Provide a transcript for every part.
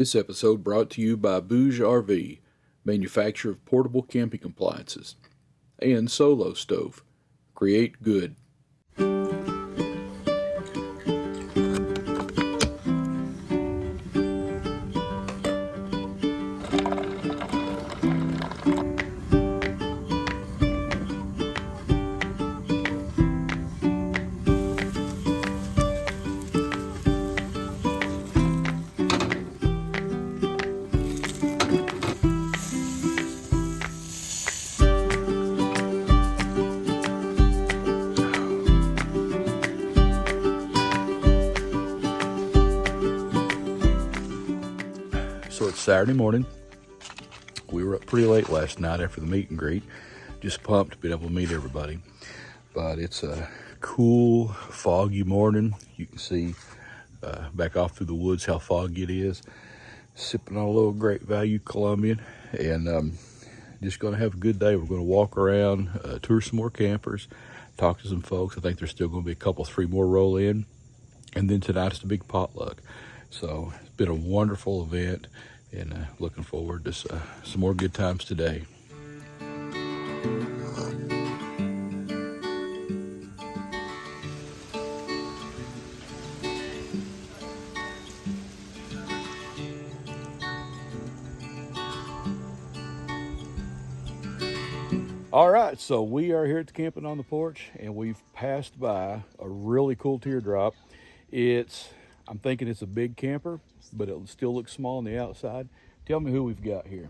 This episode brought to you by BougeRV, manufacturer of portable camping appliances, and SoloStove. Create good. So it's Saturday morning. We were up pretty late last night after the meet and greet. Just pumped to be able to meet everybody. But it's a cool, foggy morning. You can see back off through the woods how foggy it is. Sipping on a little Great Value Colombian, and just going to have a good day. We're going to walk around, tour some more campers, talk to some folks. I think there's still going to be a couple, 3 more roll in. And then tonight's the big potluck. So it's been a wonderful event, and looking forward to some more good times today. All right, so we are here at the Camping on the Porch, and we've passed by a really cool teardrop. I'm thinking it's a big camper, but it still looks small on the outside. Tell me who we've got here.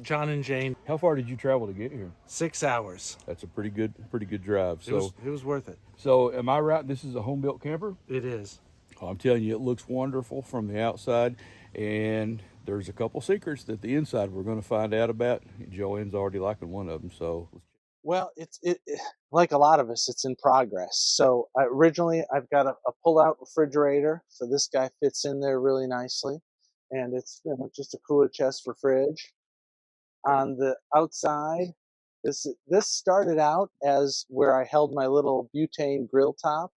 John and Jane. How far did you travel to get here? 6 hours. That's a pretty good drive. It was worth it. So am I right? This is a home-built camper? It is. Oh, I'm telling you, it looks wonderful from the outside, and there's a couple secrets that the inside we're going to find out about. Joanne's already liking one of them, so. Well, it like a lot of us, it's in progress. So originally, I've got a pull-out refrigerator, so this guy fits in there really nicely, and it's just a cooler chest for fridge. On the outside, this started out as where I held my little butane grill top,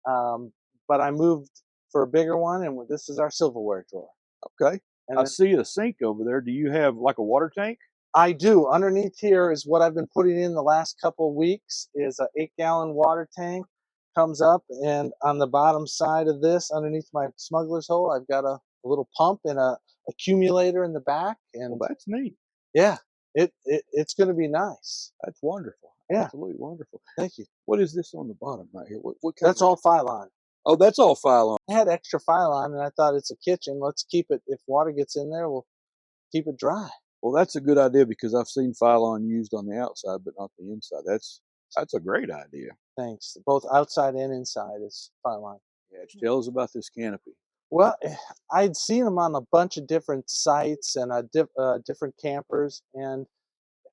but I moved for a bigger one, and this is our silverware drawer. Okay. And I see a sink over there. Do you have like a water tank? I do. Underneath here is what I've been putting in the last couple of weeks is a 8-gallon water tank. Comes up, and on the bottom side of this, underneath my smuggler's hole, I've got a little pump and a accumulator in the back. And well, that's neat. Yeah, it's going to be nice. That's wonderful. Yeah. Absolutely wonderful. Thank you. What is this on the bottom right here? What kind That's all Phylon. Oh, that's all Phylon. I had extra Phylon, and I thought it's a kitchen. Let's keep it. If water gets in there, we'll keep it dry. Well, that's a good idea because I've seen Phylon used on the outside, but not the inside. That's a great idea. Thanks. Both outside and inside is Phylon. Yeah, tell us about this canopy. Well, I'd seen them on a bunch of different sites and different campers, and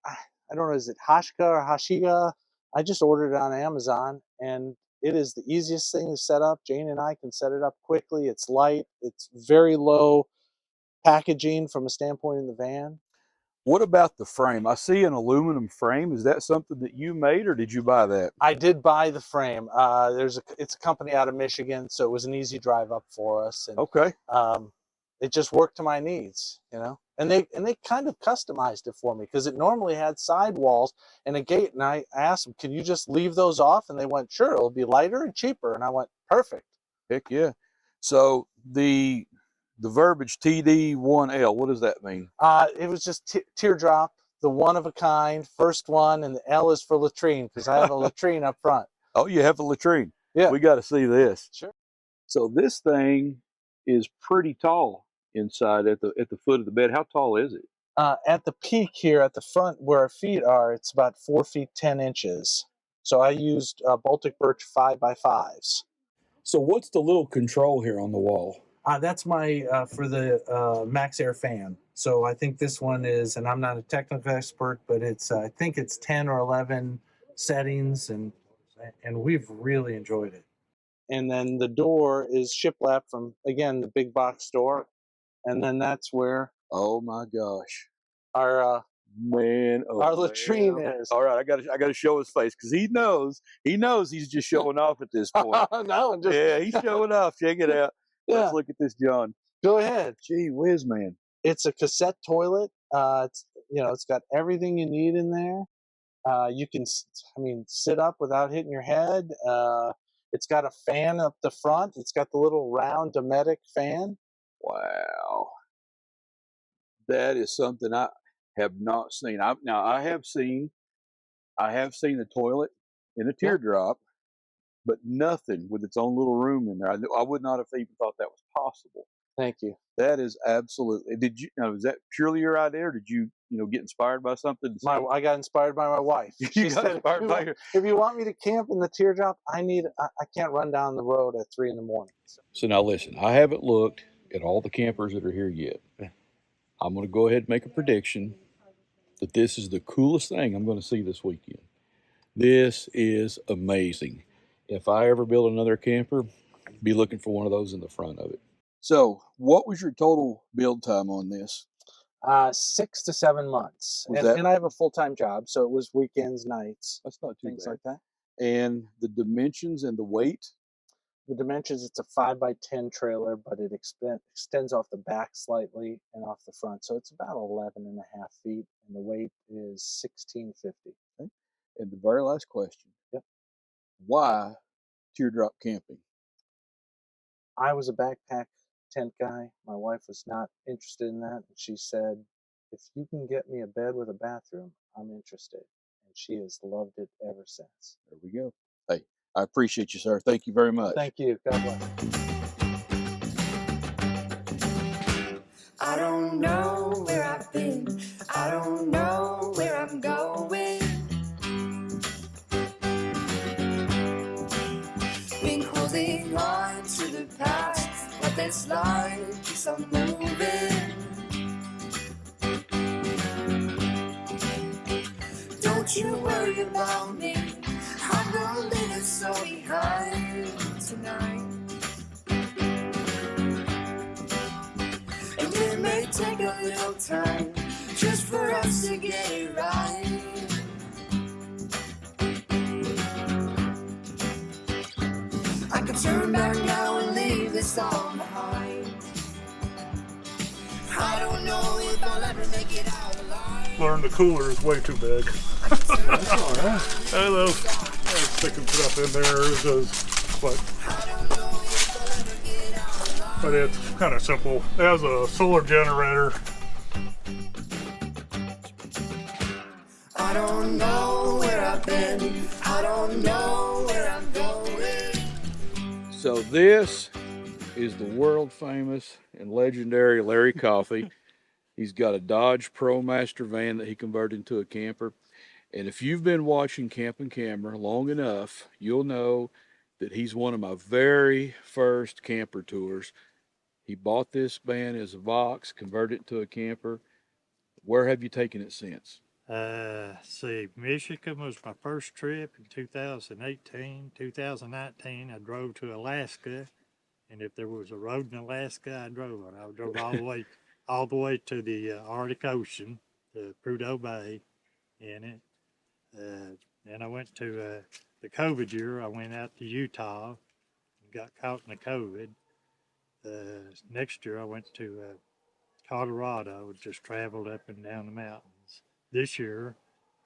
I don't know, is it Hashka or Hashiga? I just ordered it on Amazon, and it is the easiest thing to set up. Jane and I can set it up quickly. It's light. It's very low packaging from a standpoint in the van. What about the frame? I see an aluminum frame. Is that something that you made, or did you buy that? I did buy the frame. It's a company out of Michigan, so it was an easy drive up for us. And, okay. It just worked to my needs, And they kind of customized it for me because it normally had sidewalls and a gate. And I asked them, "Can you just leave those off?" And they went, "Sure, it'll be lighter and cheaper." And I went, "Perfect." Heck yeah! So the verbiage TD1L, what does that mean? It was just teardrop, the one of a kind, first one, and the L is for latrine because I have a latrine up front. Oh, you have a latrine? Yeah. We got to see this. Sure. So this thing is pretty tall inside at the foot of the bed. How tall is it? At the peak here at the front where our feet are, it's about 4 feet 10 inches. So I used Baltic birch 5x5s. So what's the little control here on the wall? That's my for the Max Air fan. So I think this one is, and I'm not a technical expert, but I think it's 10 or 11 settings, and we've really enjoyed it. And then the door is shiplap from, again, the big box store, and then that's where, oh my gosh, our our latrine is. All right, I got to show his face because he knows he's just showing off at this point. No, yeah, he's showing off. Check it out. Yeah. Let's look at this, John. Go ahead. Gee whiz, man. It's a cassette toilet. It's got everything you need in there. You can, sit up without hitting your head. It's got a fan up the front. It's got the little round Dometic fan. Wow. That is something I have not seen. I have seen the toilet in a teardrop, but nothing with its own little room in there. I would not have even thought that was possible. Thank you. That is absolutely. Was that purely your idea, or did you get inspired by something? I got inspired by my wife. She said, inspired by her. If you want me to camp in the teardrop, I can't run down the road at 3 a.m. So now listen, I haven't looked at all the campers that are here yet. I'm going to go ahead and make a prediction that this is the coolest thing I'm going to see this weekend. This is amazing. If I ever build another camper, be looking for one of those in the front of it. So what was your total build time on this? 6 to 7 months. And I have a full-time job, so it was weekends, nights. That's not too things bad. Like that. And the dimensions and the weight? The dimensions, it's a 5x10 trailer, but it extends off the back slightly and off the front. So it's about 11.5 feet, and the weight is 1650. Okay. And the very last question. Yep. Why teardrop camping? I was a backpack tent guy. My wife was not interested in that. And she said, if you can get me a bed with a bathroom, I'm interested. And she has loved it ever since. There we go. Hey, I appreciate you, sir. Thank you very much. Thank you. God bless. I don't know where I've been. I don't know where I'm going. Been holding on to the past, but this life keeps on moving. Don't you worry about me. I'm gonna leave it so behind tonight. And it may take a little time just for us to get it right. I could turn back now and leave this all behind. I don't know if I'll ever make it out alive. Learn the cooler is way too big. That's all right. I know. Sticking stuff in there but it's kind of simple. It has a solar generator. I don't know where I've been. I don't know where I'm going. So this is the world famous and legendary Larry Coffey. He's got a Dodge ProMaster van that he converted into a camper. And if you've been watching Camping Camera long enough, you'll know that he's one of my very first camper tours. He bought this van as a box, converted it to a camper. Where have you taken it since? See, Michigan was my first trip in 2018. 2019, I drove to Alaska. And if there was a road in Alaska, I drove on. I drove all the way to the Arctic Ocean, to Prudhoe Bay in it. Then I went to the COVID year. I went out to Utah and got caught in the COVID. Next year I went to Colorado, just traveled up and down the mountains. This year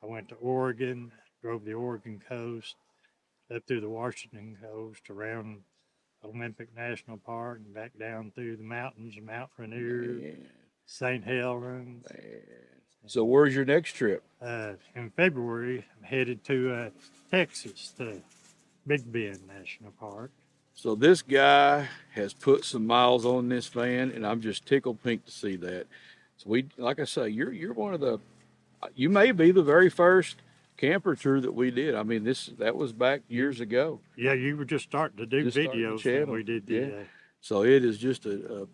I went to Oregon, drove the Oregon coast, up through the Washington coast, around Olympic National Park, and back down through the mountains, Mount Rainier, St. Helens. So where's your next trip? In February, I'm headed to Texas, to Big Bend National Park. So this guy has put some miles on this van, and I'm just tickled pink to see that. So like I say, you're one of the, you may be the very first camper tour that we did. I mean, that was back years ago. Yeah, you were just starting to do videos when we did the. So it is just a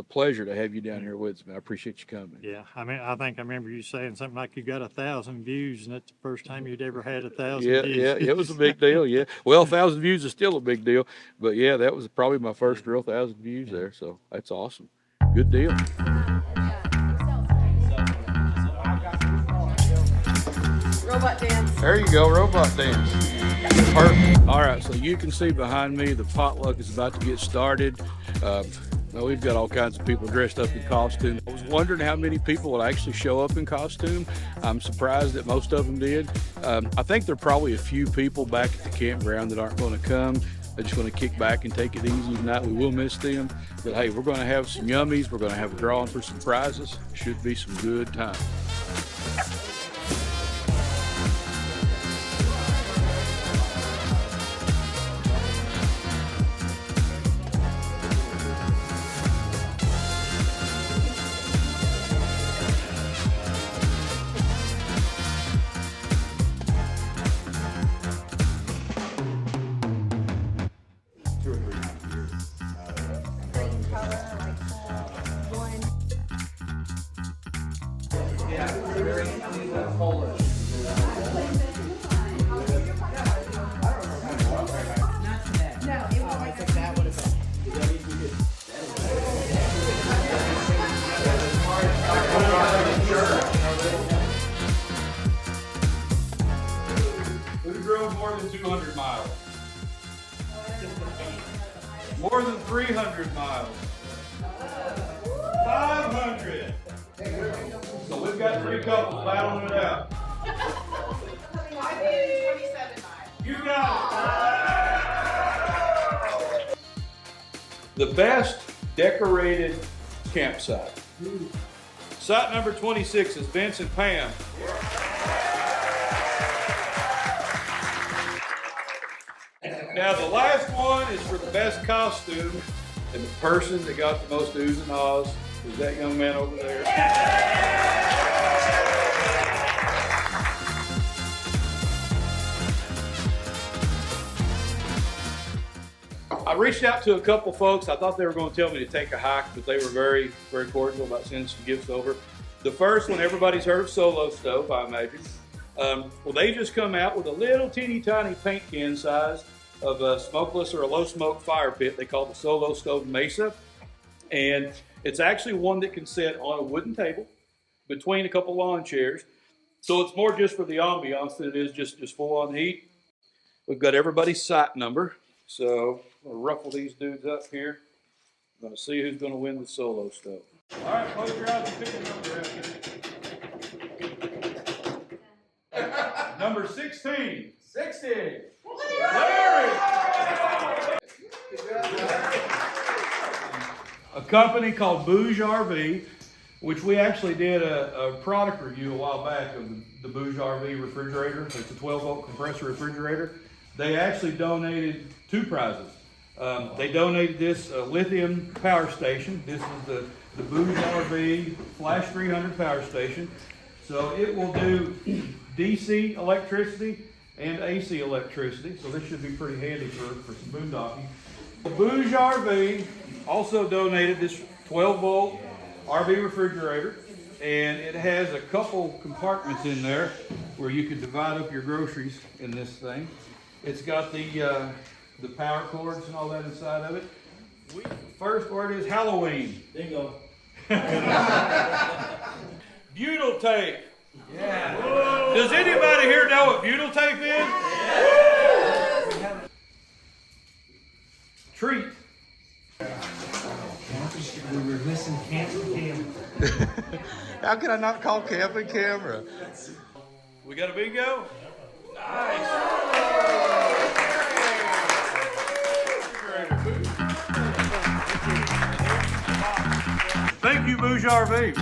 pleasure to have you down here with me. I appreciate you coming. Yeah, I mean, I think I remember you saying something like you got 1,000 views, and that's the first time you'd ever had 1,000 views. Yeah, it was a big deal. Yeah, well, 1,000 views is still a big deal, but yeah, that was probably my first real 1,000 views there. So that's awesome. Good deal. Robot dance. There you go, robot dance. Perfect. All right, so you can see behind me the potluck is about to get started. Well, we've got all kinds of people dressed up in costume. I was wondering how many people would actually show up in costume. I'm surprised that most of them did. I think there are probably a few people back at the campground that aren't going to come. They're just going to kick back and take it easy tonight. We will miss them. But hey, we're going to have some yummies. We're going to have a drawing for some prizes. Should be some good time. Who drove more than 200 miles? More than 300 miles? 500! So we've got 3 couples battling it out. I did 27 miles. You got it! The best decorated campsite. Site number 26 is Vince and Pam. Now the last one is for the best costume, and the person that got the most oohs and ahs is that young man over there. I reached out to a couple folks. I thought they were going to tell me to take a hike, but they were very, very cordial about sending some gifts over. The first one, everybody's heard of SoloStove, I imagine. Well, they just come out with a little teeny tiny paint can size of a smokeless or a low smoke fire pit. They call it the SoloStove Mesa. And it's actually one that can sit on a wooden table between a couple lawn chairs. So it's more just for the ambiance than it is just full on heat. We've got everybody's site number. So I'm gonna ruffle these dudes up here. I'm gonna see who's gonna win the SoloStove. All right, close your eyes and pick a number out. Number 16. 60. Larry! A company called BougeRV, which we actually did a product review a while back of the BougeRV refrigerator. It's a 12-volt compressor refrigerator. They actually donated 2 prizes. They donated this lithium power station. This is the BougeRV Flash 300 power station. So it will do DC electricity and AC electricity. So this should be pretty handy for some boondocking. The BougeRV also donated this 12-volt RV refrigerator, and it has a couple compartments in there where you can divide up your groceries in this thing. It's got the power cords and all that inside of it. First word is Halloween. Bingo. Butyl tape. Yeah. Whoa. Does anybody here know what butyl tape is? Yeah. Treat. We were missing camping camera. How can I not call camping camera? We got a bingo? Nice. Thank you, BougeRV.